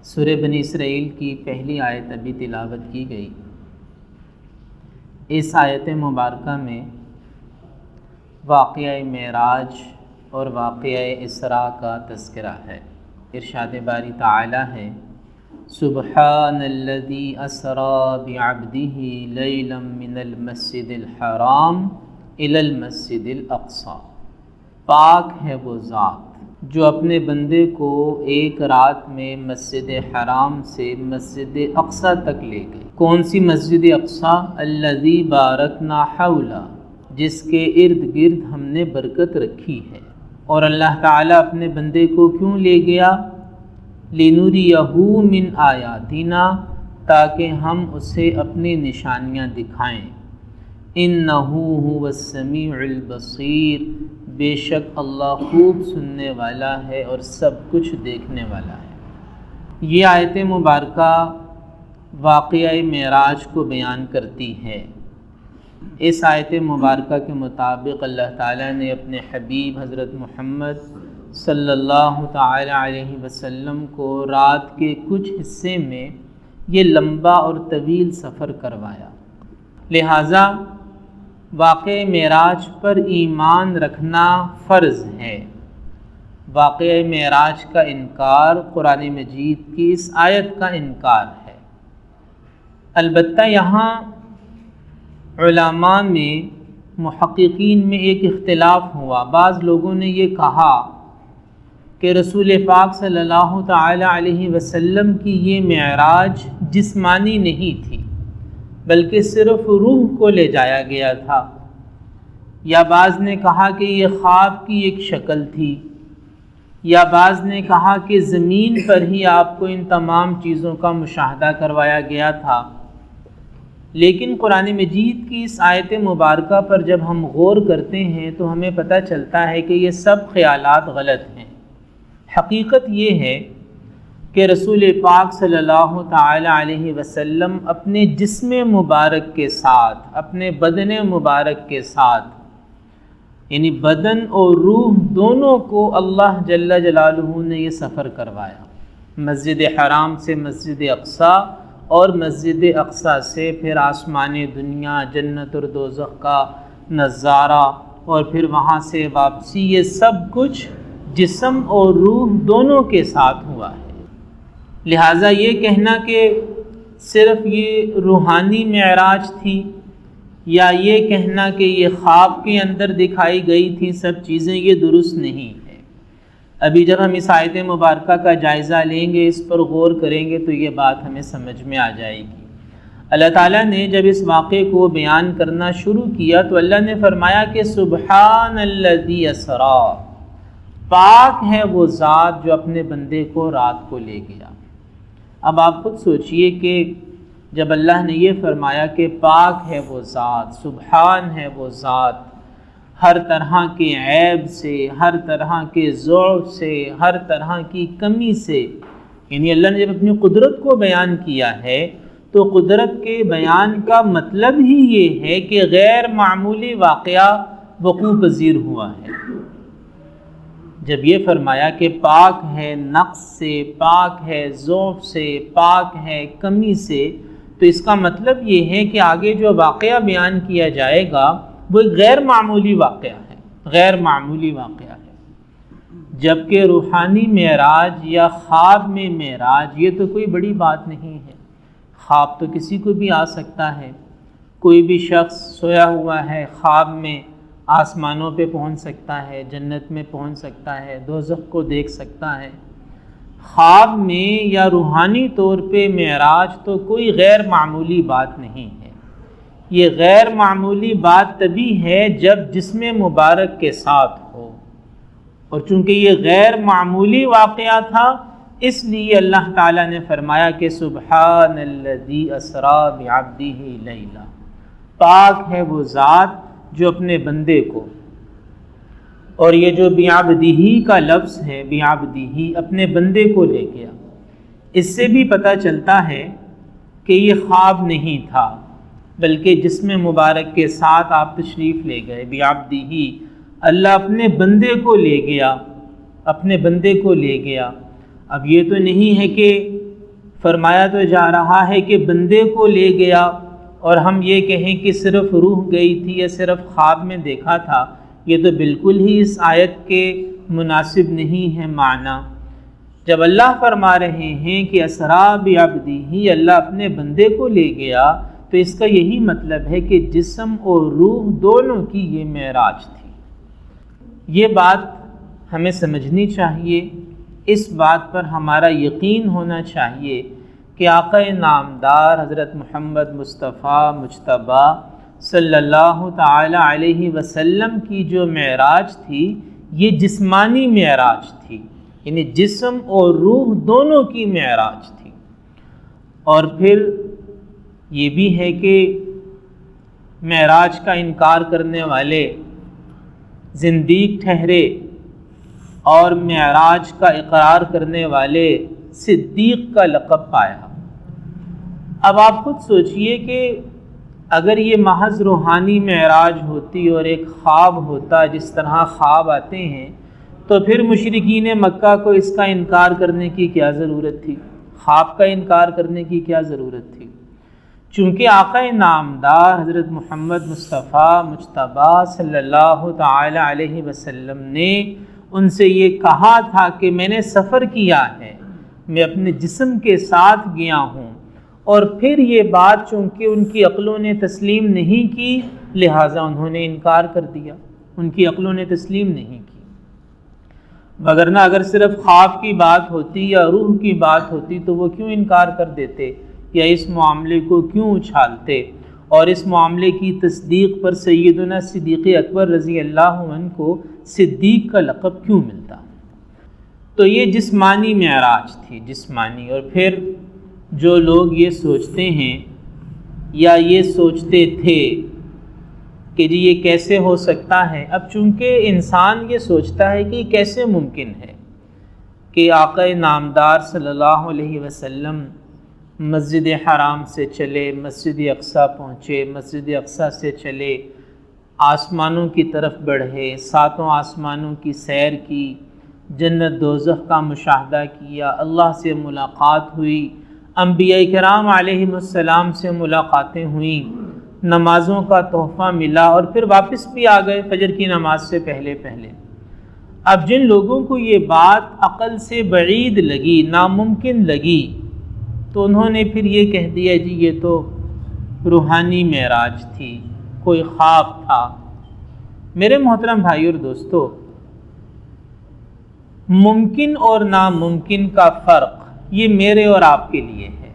سورہ بنی اسرائیل کی پہلی آیت ابھی تلاوت کی گئی۔ اس آیت مبارکہ میں واقعہ معراج اور واقعہ اسراء کا تذکرہ ہے۔ ارشاد باری تعالی ہے، سبحان الذی اسریٰ بعبدہ لیلا من المسجد الحرام الی المسجد الاقصی۔ پاک ہے وہ ذات جو اپنے بندے کو ایک رات میں مسجد حرام سے مسجد اقصی تک لے گئے۔ کون سی مسجد اقصی؟ الذی بارکنا حولہ، جس کے ارد گرد ہم نے برکت رکھی ہے۔ اور اللہ تعالیٰ اپنے بندے کو کیوں لے گیا؟ لِنُرِيَهُ مِنْ آیاتنا، تاکہ ہم اسے اپنی نشانیاں دکھائیں۔ اِنَّهُ هُوَ السَّمِيعُ الْبَصِيرُ، بے شک اللہ خوب سننے والا ہے اور سب کچھ دیکھنے والا ہے۔ یہ آیت مبارکہ واقعہ معراج کو بیان کرتی ہے۔ اس آیت مبارکہ کے مطابق اللہ تعالیٰ نے اپنے حبیب حضرت محمد صلی اللہ تعالی علیہ وسلم کو رات کے کچھ حصے میں یہ لمبا اور طویل سفر کروایا، لہٰذا واقعہ معراج پر ایمان رکھنا فرض ہے۔ واقعہ معراج کا انکار قرآن مجید کی اس آیت کا انکار ہے۔ البتہ یہاں علماء میں، محققین میں ایک اختلاف ہوا۔ بعض لوگوں نے یہ کہا کہ رسول پاک صلی اللہ تعالی علیہ وسلم کی یہ معراج جسمانی نہیں تھی، بلکہ صرف روح کو لے جایا گیا تھا۔ یا بعض نے کہا کہ یہ خواب کی ایک شکل تھی، یا بعض نے کہا کہ زمین پر ہی آپ کو ان تمام چیزوں کا مشاہدہ کروایا گیا تھا۔ لیکن قرآن مجید کی اس آیت مبارکہ پر جب ہم غور کرتے ہیں تو ہمیں پتہ چلتا ہے کہ یہ سب خیالات غلط ہیں۔ حقیقت یہ ہے کہ رسول پاک صلی اللہ تعالی علیہ وسلم اپنے جسم مبارک کے ساتھ، اپنے بدن مبارک کے ساتھ، یعنی بدن اور روح دونوں کو اللہ جل جلالہ نے یہ سفر کروایا، مسجد حرام سے مسجد اقصی اور مسجد اقصی سے پھر آسمان دنیا، جنت اور دوزخ کا نظارہ، اور پھر وہاں سے واپسی۔ یہ سب کچھ جسم اور روح دونوں کے ساتھ ہوا ہے۔ لہٰذا یہ کہنا کہ صرف یہ روحانی معراج تھی، یا یہ کہنا کہ یہ خواب کے اندر دکھائی گئی تھی سب چیزیں، یہ درست نہیں ہے۔ ابھی جب ہم اس آیت مبارکہ کا جائزہ لیں گے، اس پر غور کریں گے تو یہ بات ہمیں سمجھ میں آ جائے گی۔ اللہ تعالیٰ نے جب اس واقعے کو بیان کرنا شروع کیا تو اللہ نے فرمایا کہ سبحان الذی اسریٰ، پاک ہے وہ ذات جو اپنے بندے کو رات کو لے گیا۔ اب آپ خود سوچئے کہ جب اللہ نے یہ فرمایا کہ پاک ہے وہ ذات، سبحان ہے وہ ذات، ہر طرح کے عیب سے، ہر طرح کے ضعف سے، ہر طرح کی کمی سے، یعنی اللہ نے جب اپنی قدرت کو بیان کیا ہے تو قدرت کے بیان کا مطلب ہی یہ ہے کہ غیر معمولی واقعہ وقوع پذیر ہوا ہے۔ جب یہ فرمایا کہ پاک ہے نقص سے، پاک ہے ضعف سے، پاک ہے کمی سے، تو اس کا مطلب یہ ہے کہ آگے جو واقعہ بیان کیا جائے گا وہ ایک غیر معمولی واقعہ ہے، غیر معمولی واقعہ ہے۔ جبکہ روحانی معراج یا خواب میں معراج یہ تو کوئی بڑی بات نہیں ہے۔ خواب تو کسی کو بھی آ سکتا ہے، کوئی بھی شخص سویا ہوا ہے خواب میں آسمانوں پہ پہنچ سکتا ہے، جنت میں پہنچ سکتا ہے، دوزخ کو دیکھ سکتا ہے۔ خواب میں یا روحانی طور پہ معراج تو کوئی غیر معمولی بات نہیں ہے۔ یہ غیر معمولی بات تبھی ہے جب جسم مبارک کے ساتھ ہو، اور چونکہ یہ غیر معمولی واقعہ تھا اس لیے اللہ تعالیٰ نے فرمایا کہ سبحان الذی اسریٰ بعبدہ لیلا، پاک ہے وہ ذات جو اپنے بندے کو، اور یہ جو بعبدہ کا لفظ ہے، بعبدہ اپنے بندے کو لے گیا، اس سے بھی پتہ چلتا ہے کہ یہ خواب نہیں تھا بلکہ جسم مبارک کے ساتھ آپ تشریف لے گئے۔ بعبدہ، اللہ اپنے بندے کو لے گیا، اپنے بندے کو لے گیا۔ اب یہ تو نہیں ہے کہ فرمایا تو جا رہا ہے کہ بندے کو لے گیا، اور ہم یہ کہیں کہ صرف روح گئی تھی یا صرف خواب میں دیکھا تھا، یہ تو بالکل ہی اس آیت کے مناسب نہیں ہے معنی۔ جب اللہ فرما رہے ہیں کہ اسریٰ بعبدہ، اللہ اپنے بندے کو لے گیا، تو اس کا یہی مطلب ہے کہ جسم اور روح دونوں کی یہ معراج تھی۔ یہ بات ہمیں سمجھنی چاہیے، اس بات پر ہمارا یقین ہونا چاہیے کہ آقا نامدار حضرت محمد مصطفیٰ مجتبیٰ صلی اللہ تعالی علیہ وسلم کی جو معراج تھی، یہ جسمانی معراج تھی، یعنی جسم اور روح دونوں کی معراج تھی۔ اور پھر یہ بھی ہے کہ معراج کا انکار کرنے والے زندیق ٹھہرے اور معراج کا اقرار کرنے والے صدیق کا لقب پایا۔ اب آپ خود سوچئے کہ اگر یہ محض روحانی معراج ہوتی اور ایک خواب ہوتا جس طرح خواب آتے ہیں، تو پھر مشرکین مکہ کو اس کا انکار کرنے کی کیا ضرورت تھی؟ خواب کا انکار کرنے کی کیا ضرورت تھی؟ چونکہ آقا نامدار حضرت محمد مصطفیٰ مجتبیٰ صلی اللہ تعالی علیہ وسلم نے ان سے یہ کہا تھا کہ میں نے سفر کیا ہے، میں اپنے جسم کے ساتھ گیا ہوں، اور پھر یہ بات چونکہ ان کی عقلوں نے تسلیم نہیں کی، لہٰذا انہوں نے انکار کر دیا، ان کی عقلوں نے تسلیم نہیں کی۔ وگرنہ اگر صرف خواب کی بات ہوتی یا روح کی بات ہوتی تو وہ کیوں انکار کر دیتے، یا اس معاملے کو کیوں اچھالتے، اور اس معاملے کی تصدیق پر سیدنا صدیق اکبر رضی اللہ عنہ کو صدیق کا لقب کیوں ملتا؟ تو یہ جسمانی معراج تھی، جسمانی۔ اور پھر جو لوگ یہ سوچتے ہیں یا یہ سوچتے تھے کہ جی یہ کیسے ہو سکتا ہے، اب چونکہ انسان یہ سوچتا ہے کہ یہ کیسے ممکن ہے کہ آقا نامدار صلی اللہ علیہ وسلم مسجد حرام سے چلے، مسجد اقصیٰ پہنچے، مسجد اقصیٰ سے چلے، آسمانوں کی طرف بڑھے، ساتوں آسمانوں کی سیر کی، جنت دوزخ کا مشاہدہ کیا، اللہ سے ملاقات ہوئی، انبیاء کرام علیہم السلام سے ملاقاتیں ہوئیں، نمازوں کا تحفہ ملا، اور پھر واپس بھی آ گئے فجر کی نماز سے پہلے پہلے۔ اب جن لوگوں کو یہ بات عقل سے بعید لگی، ناممکن لگی، تو انہوں نے پھر یہ کہہ دیا جی یہ تو روحانی معراج تھی، کوئی خواب تھا۔ میرے محترم بھائی اور دوستو، ممکن اور ناممکن کا فرق یہ میرے اور آپ کے لیے ہے۔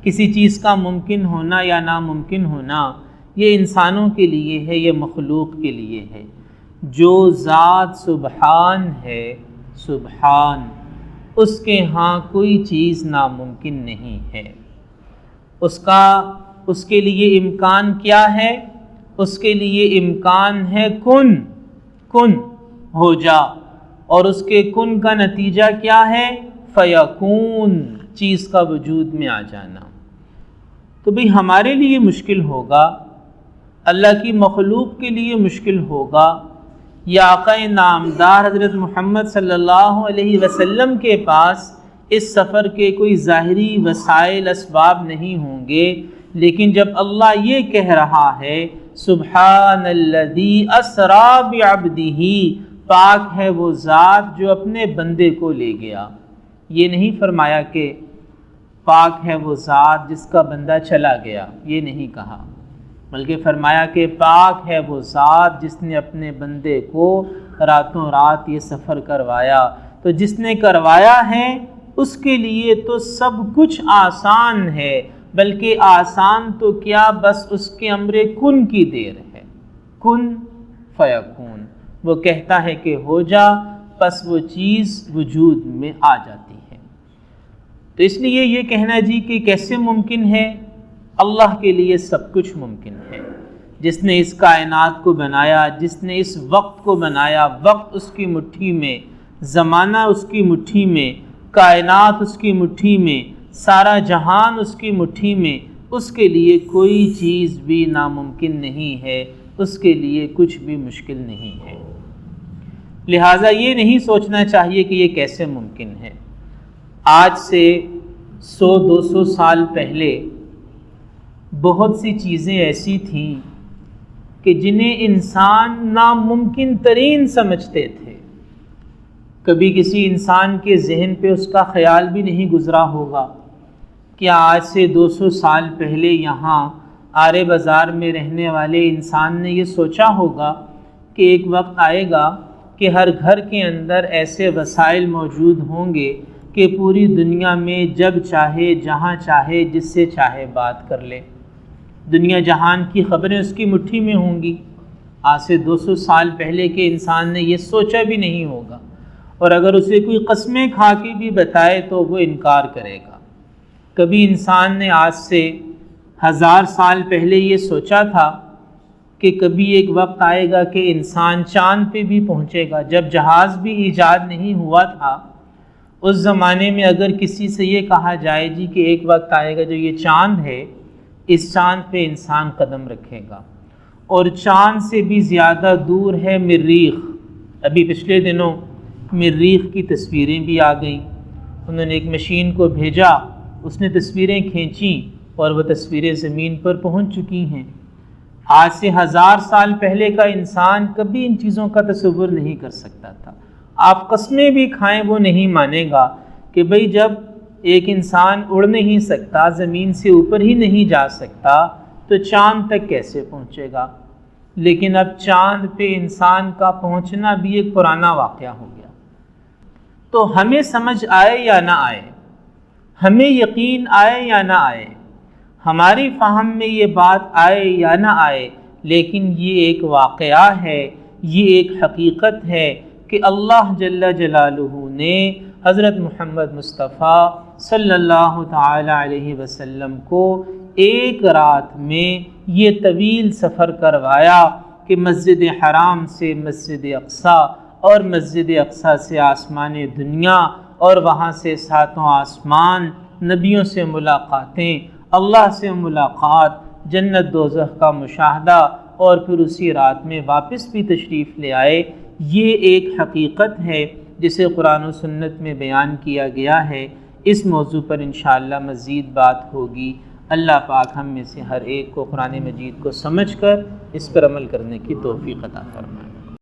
کسی چیز کا ممکن ہونا یا ناممکن ہونا یہ انسانوں کے لیے ہے، یہ مخلوق کے لیے ہے۔ جو ذات سبحان ہے، سبحان، اس کے ہاں کوئی چیز ناممکن نہیں ہے۔ اس کے لیے امکان کیا ہے؟ اس کے لیے امکان ہے کن ہو جا، اور اس کے کن کا نتیجہ کیا ہے؟ فیکون، چیز کا وجود میں آ جانا۔ تو بھئی ہمارے لیے مشکل ہوگا، اللہ کی مخلوق کے لیے مشکل ہوگا، یا آقا نامدار حضرت محمد صلی اللہ علیہ وسلم کے پاس اس سفر کے کوئی ظاہری وسائل اسباب نہیں ہوں گے، لیکن جب اللہ یہ کہہ رہا ہے سبحان الذی اسریٰ بعبدہ، پاک ہے وہ ذات جو اپنے بندے کو لے گیا، یہ نہیں فرمایا کہ پاک ہے وہ ذات جس کا بندہ چلا گیا، یہ نہیں کہا، بلکہ فرمایا کہ پاک ہے وہ ذات جس نے اپنے بندے کو راتوں رات یہ سفر کروایا۔ تو جس نے کروایا ہے اس کے لیے تو سب کچھ آسان ہے، بلکہ آسان تو کیا، بس اس کے امر کن کی دیر ہے، کن فیکون، وہ کہتا ہے کہ ہو جا، پس وہ چیز وجود میں آ جاتی ہے۔ تو اس لیے یہ کہنا جی کہ کیسے ممکن ہے، اللہ کے لیے سب کچھ ممکن ہے۔ جس نے اس کائنات کو بنایا، جس نے اس وقت کو بنایا، وقت اس کی مٹھی میں، زمانہ اس کی مٹھی میں، کائنات اس کی مٹھی میں، سارا جہان اس کی مٹھی میں، اس کے لیے کوئی چیز بھی ناممکن نہیں ہے، اس کے لیے کچھ بھی مشکل نہیں ہے۔ لہٰذا یہ نہیں سوچنا چاہیے کہ یہ کیسے ممکن ہے۔ آج سے 100-200 سال پہلے بہت سی چیزیں ایسی تھیں کہ جنہیں انسان ناممکن ترین سمجھتے تھے. کبھی کسی انسان کے ذہن پہ اس کا خیال بھی نہیں گزرا ہوگا کہ آج سے 200 سال پہلے یہاں آرے بازار میں رہنے والے انسان نے یہ سوچا ہوگا کہ ایک وقت آئے گا کہ ہر گھر کے اندر ایسے وسائل موجود ہوں گے کہ پوری دنیا میں جب چاہے جہاں چاہے جس سے چاہے بات کر لے. دنیا جہان کی خبریں اس کی مٹھی میں ہوں گی. آج سے 200 سال پہلے کے انسان نے یہ سوچا بھی نہیں ہوگا، اور اگر اسے کوئی قسمیں کھا کے بھی بتائے تو وہ انکار کرے گا. کبھی انسان نے آج سے 1000 سال پہلے یہ سوچا تھا کہ کبھی ایک وقت آئے گا کہ انسان چاند پہ بھی پہنچے گا؟ جب جہاز بھی ایجاد نہیں ہوا تھا اس زمانے میں اگر کسی سے یہ کہا جائے جی کہ ایک وقت آئے گا جو یہ چاند ہے اس چاند پہ انسان قدم رکھے گا، اور چاند سے بھی زیادہ دور ہے مریخ. ابھی پچھلے دنوں مریخ کی تصویریں بھی آ گئیں. انہوں نے ایک مشین کو بھیجا، اس نے تصویریں کھینچیں اور وہ تصویریں زمین پر پہنچ چکی ہیں. آج سے 1000 سال پہلے کا انسان کبھی ان چیزوں کا تصور نہیں کر سکتا تھا. آپ قسمیں بھی کھائیں وہ نہیں مانے گا کہ بھئی جب ایک انسان اڑ نہیں سکتا، زمین سے اوپر ہی نہیں جا سکتا، تو چاند تک کیسے پہنچے گا؟ لیکن اب چاند پہ انسان کا پہنچنا بھی ایک پرانا واقعہ ہو گیا. تو ہمیں سمجھ آئے یا نہ آئے، ہمیں یقین آئے یا نہ آئے، ہماری فہم میں یہ بات آئے یا نہ آئے، لیکن یہ ایک واقعہ ہے، یہ ایک حقیقت ہے کہ اللہ جل جلالہ نے حضرت محمد مصطفیٰ صلی اللہ تعالی علیہ وسلم کو ایک رات میں یہ طویل سفر کروایا کہ مسجد حرام سے مسجد اقصیٰ اور مسجد اقصیٰ سے آسمان دنیا اور وہاں سے 7 آسمان، نبیوں سے ملاقاتیں، اللہ سے ملاقات، جنت دوزخ کا مشاہدہ، اور پھر اسی رات میں واپس بھی تشریف لے آئے. یہ ایک حقیقت ہے جسے قرآن و سنت میں بیان کیا گیا ہے. اس موضوع پر انشاءاللہ مزید بات ہوگی. اللہ پاک ہم میں سے ہر ایک کو قرآن مجید کو سمجھ کر اس پر عمل کرنے کی توفیق عطا فرمائے.